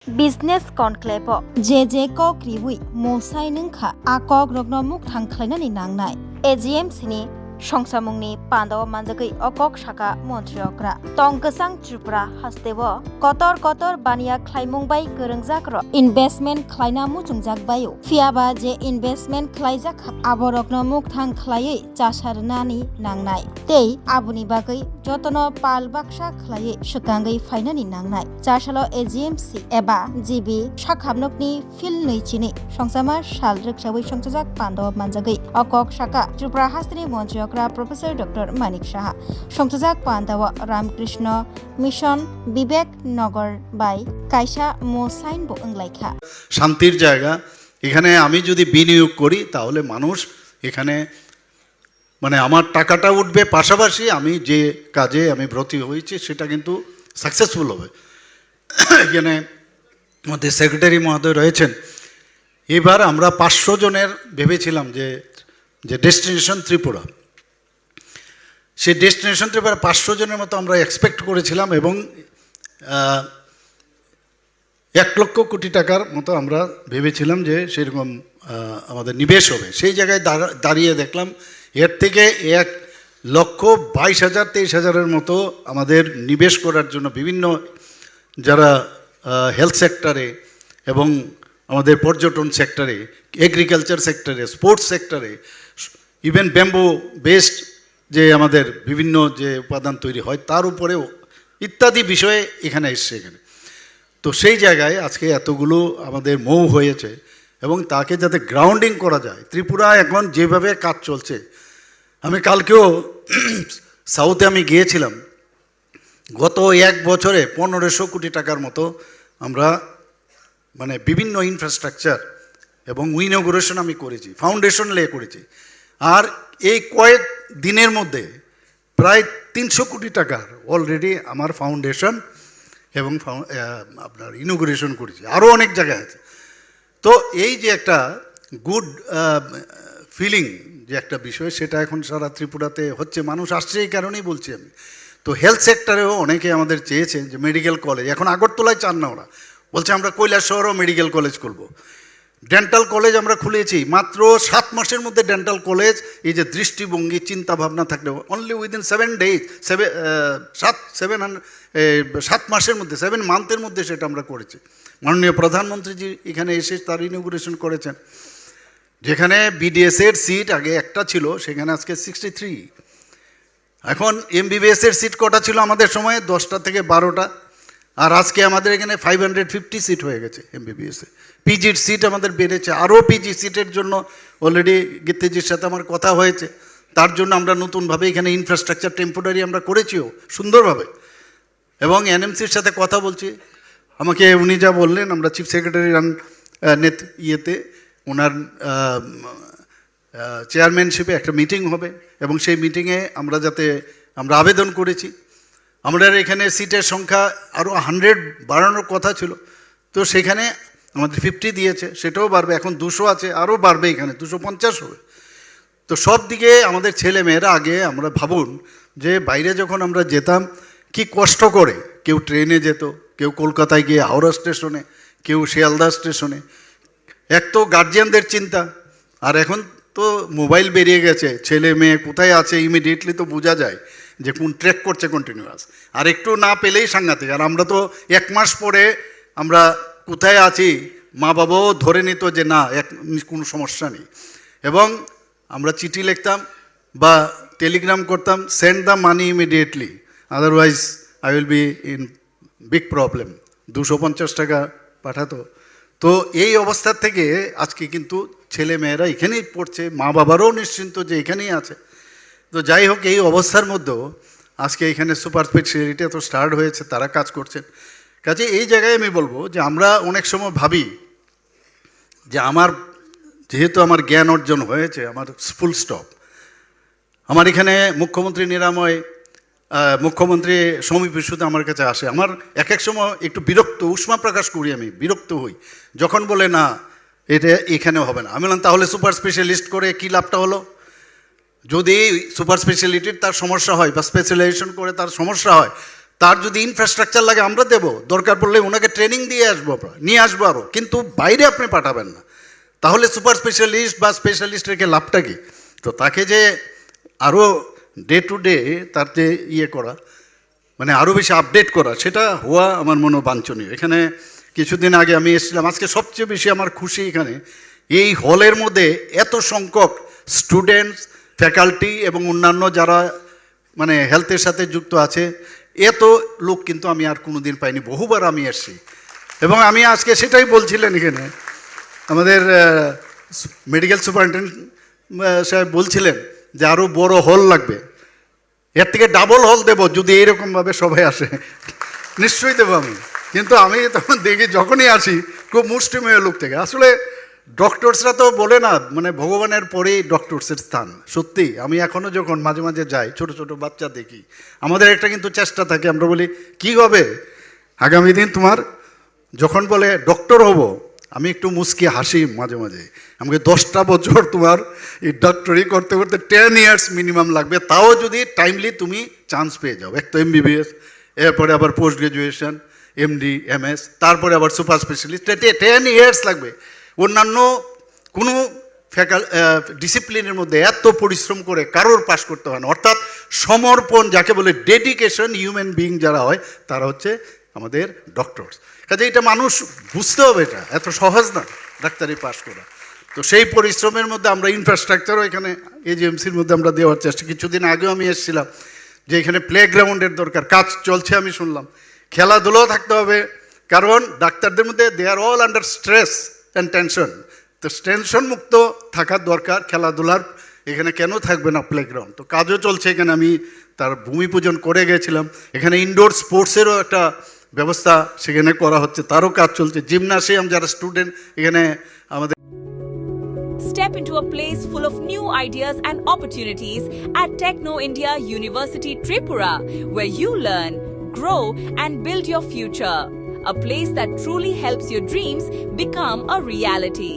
Business conclave je ko kriwi mosai nungkha akok rokno muk thangkhlainani nangnai AGM sini সংসামুংনি পান্দাও মানজাগৈ অকক শাখা মন্ত্রীয়করা টংকসাং ত্রিপুরা হাস্তেও কতর কতর বানিয়া খ্লাইমুংবাই গরংজাক investment খ্লাইনা মুচুংজাকবায়ু ফিয়াবা যে investment খ্লাইজাক আবরকনো মুখ থাং খ্লাयै চাসারনানি নাংনাই তেই আবুনি বাগৈ যতন পাল বাক্সা খ্লাयै সুকাঙ্গৈ ফাইনানি নাংনাই চাসালো AGMC এবা জিবি শাখাবনকনি ফিল নৈচিনি সংসামা সাল রিকসাবৈ সংসাজাক পান্দাও মানজাগৈ অকক শাখা ত্রিপুরা হাস্তেনি মন্ত্রী প্রফেসর ডক্টর মানিক সাহা সংসজাক পান্দাওয়া রামকৃষ্ণ মিশন বিবেক নগর বাই কাইসা মোসাইন বো ওংলাইখা শান্তির জায়গা এখানে আমি যদি বিনিয়োগ করি তাহলে মানুষ এখানে মানে আমার টাকাটা উঠবে পাশাপাশি আমি যে কাজে আমি ব্রতী হয়েছি সেটা কিন্তু সাকসেসফুল হবে এখানে আমাদের সেক্রেটারি মহোদয় রয়েছেন এবার আমরা 500 জনের ভেবেছিলাম যে ডেস্টিনেশন ত্রিপুরা সেই ডেস্টিনেশন ত্রিপুরা 500 জনের মতো আমরা এক্সপেক্ট করেছিলাম এবং 1 লক্ষ কোটি টাকার মতো আমরা ভেবেছিলাম যে সেরকম আমাদের নিবেশ হবে সেই জায়গায় দাঁড়িয়ে দেখলাম এর থেকে 1,22,000-23,000-এর মতো আমাদের নিবেশ করার জন্য বিভিন্ন যারা হেলথ সেক্টরে এবং আমাদের পর্যটন সেক্টরে এগ্রিকালচার সেক্টরে স্পোর্টস সেক্টরে ইভেন ব্যাম্বো বেসড যে আমাদের বিভিন্ন যে উপাদান তৈরি হয় তার উপরেও ইত্যাদি বিষয়ে এখানে এসছে এখানে তো সেই জায়গায় আজকে এতগুলো আমাদের মৌ হয়েছে এবং তাকে যাতে গ্রাউন্ডিং করা যায় ত্রিপুরা এখন যেভাবে কাজ চলছে আমি কালকেও সাউথে আমি গিয়েছিলাম গত 1 বছরে 1500 কোটি টাকার মতো আমরা মানে বিভিন্ন ইনফ্রাস্ট্রাকচার এবং ইনঅগুরেশন আমি করেছি ফাউন্ডেশন লে করেছি আর এই কয়েক দিনের মধ্যে প্রায় 300 কোটি টাকার অলরেডি আমার ফাউন্ডেশন এবং আপনার ইনঅগুরেশন করেছি আরও অনেক জায়গায় আছে তো এই যে একটা গুড ফিলিং যে একটা বিষয় সেটা এখন সারা ত্রিপুরাতে হচ্ছে মানুষ আসছে এই কারণেই বলছি আমি তো হেলথ সেক্টরেও অনেকে আমাদের চেয়েছেন যে মেডিকেল কলেজ এখন আগরতলায় চান না ওরা বলছে আমরা কৈলাসহরেও মেডিকেল কলেজ করব ডেন্টাল কলেজ আমরা খুলেছি মাত্র 7 মাসের মধ্যে ডেন্টাল কলেজ এই যে দৃষ্টিভঙ্গি চিন্তা ভাবনা থাকলেও অনলি উইদিন 7 ডেজ 7 মাসের মধ্যে 7 মান্থের মধ্যে সেটা আমরা করেছি মাননীয় প্রধানমন্ত্রীজি এখানে এসে তার ইনঅগুরেশন করেছেন যেখানে বিডিএসের সিট আগে একটা ছিল সেখানে আজকে 63 এখন MBBS-এর সিট কটা ছিল আমাদের সময়ে 10টা থেকে 12টা আর আজকে আমাদের এখানে 550 সিট হয়ে গেছে MBBS-এ পিজির সিট আমাদের বেড়েছে আরও পিজি সিটের জন্য অলরেডি গীতেজির সাথে আমার কথা হয়েছে তার জন্য আমরা নতুনভাবে এখানে ইনফ্রাস্ট্রাকচার টেম্পোরারি আমরা করেছিও সুন্দরভাবে এবং NMC-র সাথে কথা বলছি আমাকে উনি যা বললেন আমরা চিফ সেক্রেটারি ইয়েতে ওনার চেয়ারম্যানশিপে একটা মিটিং হবে এবং সেই মিটিংয়ে আমরা আবেদন করেছি আমাদের এখানে সিটের সংখ্যা আরও 100 বাড়ানোর কথা ছিল তো সেখানে আমাদের 50 দিয়েছে সেটাও বাড়বে এখন 200 আছে আরও বাড়বে এখানে 250 হবে তো সব দিকে আমাদের ছেলে মেয়েরা আগে আমরা ভাবুন যে বাইরে যখন আমরা যেতাম কি কষ্ট করে কেউ ট্রেনে যেত কেউ কলকাতায় গিয়ে হাওড়া স্টেশনে কেউ শিয়ালদা স্টেশনে এক তো গার্জিয়ানদের চিন্তা আর এখন তো মোবাইল বেরিয়ে গেছে ছেলে মেয়ে কোথায় আছে ইমিডিয়েটলি তো বোঝা যায় যে কোন ট্রেক করছে কন্টিনিউয়াস আর একটু না পেলেই সাংঘাতিক আর আমরা তো 1 মাস পরে আমরা কোথায় আছি মা বাবাও ধরে নিত যে না কোনো সমস্যা নেই এবং আমরা চিঠি লিখতাম বা টেলিগ্রাম করতাম send the money immediately otherwise I will be in big problem 250 টাকা পাঠাতো তো এই অবস্থার থেকে আজকে কিন্তু ছেলে মেয়েরা এখানেই পড়ছে মা বাবারও নিশ্চিন্ত যে এখানেই আছে তো যাই হোক এই অবস্থার মধ্যেও আজকে এখানে সুপার স্পেশালিটি এত স্টার্ট হয়েছে তারা কাজ করছেন কাজে এই জায়গায় আমি বলবো যে আমরা অনেক সময় ভাবি যে যেহেতু আমার জ্ঞান অর্জন হয়েছে আমার ফুল স্টপ আমার এখানে মুখ্যমন্ত্রী নিরাময় মুখ্যমন্ত্রী সমীপ শুধু আমার কাছে আসে আমার এক সময় একটু উষ্মা প্রকাশ করি আমি বিরক্ত হই যখন বলে না এটা এখানেও হবে না আমি বললাম তাহলে সুপার স্পেশালিস্ট করে কী লাভটা হলো যদি সুপার স্পেশালিটির তার সমস্যা হয় বা স্পেশালাইজেশন করে তার সমস্যা হয় তার যদি ইনফ্রাস্ট্রাকচার লাগে আমরা দেব, দরকার পড়লে ওনাকে ট্রেনিং দিয়ে আসবো, নিয়ে আসবো আরও, কিন্তু বাইরে আপনি পাঠাবেন না। তাহলে সুপার স্পেশালিস্ট বা স্পেশালিস্ট রেখে লাভটা কি? তো তাকে যে আরও ডে টু ডে তার যে করা, মানে আরও বেশি আপডেট করা, সেটা হওয়া আমার মনে বাঞ্ছনীয়। এখানে কিছুদিন আগে আমি এসেছিলাম, আজকে সবচেয়ে বেশি আমার খুশি এখানে এই হলের মধ্যে এত সংখ্যক স্টুডেন্টস, ফ্যাকাল্টি এবং অন্যান্য যারা মানে হেলথের সাথে যুক্ত আছে, এত লোক কিন্তু আমি আর কোনো দিন পাইনি। বহুবার আমি এসেছি এবং আমি আজকে সেটাই বলছিলেন এখানে আমাদের মেডিকেল সুপারিনটেন্ডেন্ট সাহেব বলছিলেন যে আরও বড় হল লাগবে, এর থেকে ডাবল হল দেব যদি এইরকমভাবে সবাই আসে। নিশ্চয়ই দেবো আমি, কিন্তু আমি তখন দেখি যখনই আসি খুব মুষ্টিমেয় লোক থেকে। আসলে ডক্টরসরা তো বলে না মানে ভগবানের পরেই ডক্টরসের স্থান। সত্যি আমি এখনও যখন মাঝে মাঝে যাই, ছোট ছোট বাচ্চা দেখি, আমাদের একটা কিন্তু চেষ্টা থাকে, আমরা বলি কি হবে আগামী দিন তোমার, যখন বলে ডক্টর হব, আমি একটু মুস্কি হাসি মাঝে মাঝে। আমাকে 10টা বছর তোমার এই ডক্টরি করতে করতে 10 ইয়ার্স মিনিমাম লাগবে, তাও যদি টাইমলি তুমি চান্স পেয়ে যাও। এক তো MBBS, এরপরে আবার পোস্ট গ্রাজুয়েশন, MD, MS, তারপরে আবার সুপার স্পেশালিস্ট, 10 ইয়ার্স লাগবে। অন্যান্য কোনো ডিসিপ্লিনের মধ্যে এত পরিশ্রম করে কারোর পাশ করতে হয় না। অর্থাৎ সমর্পণ যাকে বলে, ডেডিকেশন, হিউম্যান বিইং যারা হয় তারা হচ্ছে আমাদের ডক্টরস। কাজে এটা মানুষ বুঝতে হবে, এটা এত সহজ না ডাক্তারি পাশ করা। তো সেই পরিশ্রমের মধ্যে আমরা ইনফ্রাস্ট্রাকচারও এখানে AGMCর মধ্যে আমরা দেওয়ার চেষ্টা। কিছুদিন আগেও আমি এসেছিলাম যে এখানে প্লেগ্রাউন্ডের দরকার, কাজ চলছে আমি শুনলাম। খেলাধুলাও থাকতে হবে, কারণ ডাক্তারদের মধ্যে they are all under stress and tension. তো টেনশন মুক্ত থাকার দরকার, খেলাধুলার এখানে কেন থাকবে না প্লেগ্রাউন্ড। তো কাজও চলছে এখানে, আমি তার ভূমি পূজন করে গেছিলাম। এখানে ইনডোর স্পোর্টসেরও একটা ব্যবস্থা সেখানে করা হচ্ছে, তারও কাজ চলছে। জিমনাসিয়াম যারা স্টুডেন্ট এখানে আমাদের Step into a place full of new ideas and opportunities at Techno India University Tripura, where you learn, grow and build your future. A place that truly helps your dreams become a reality.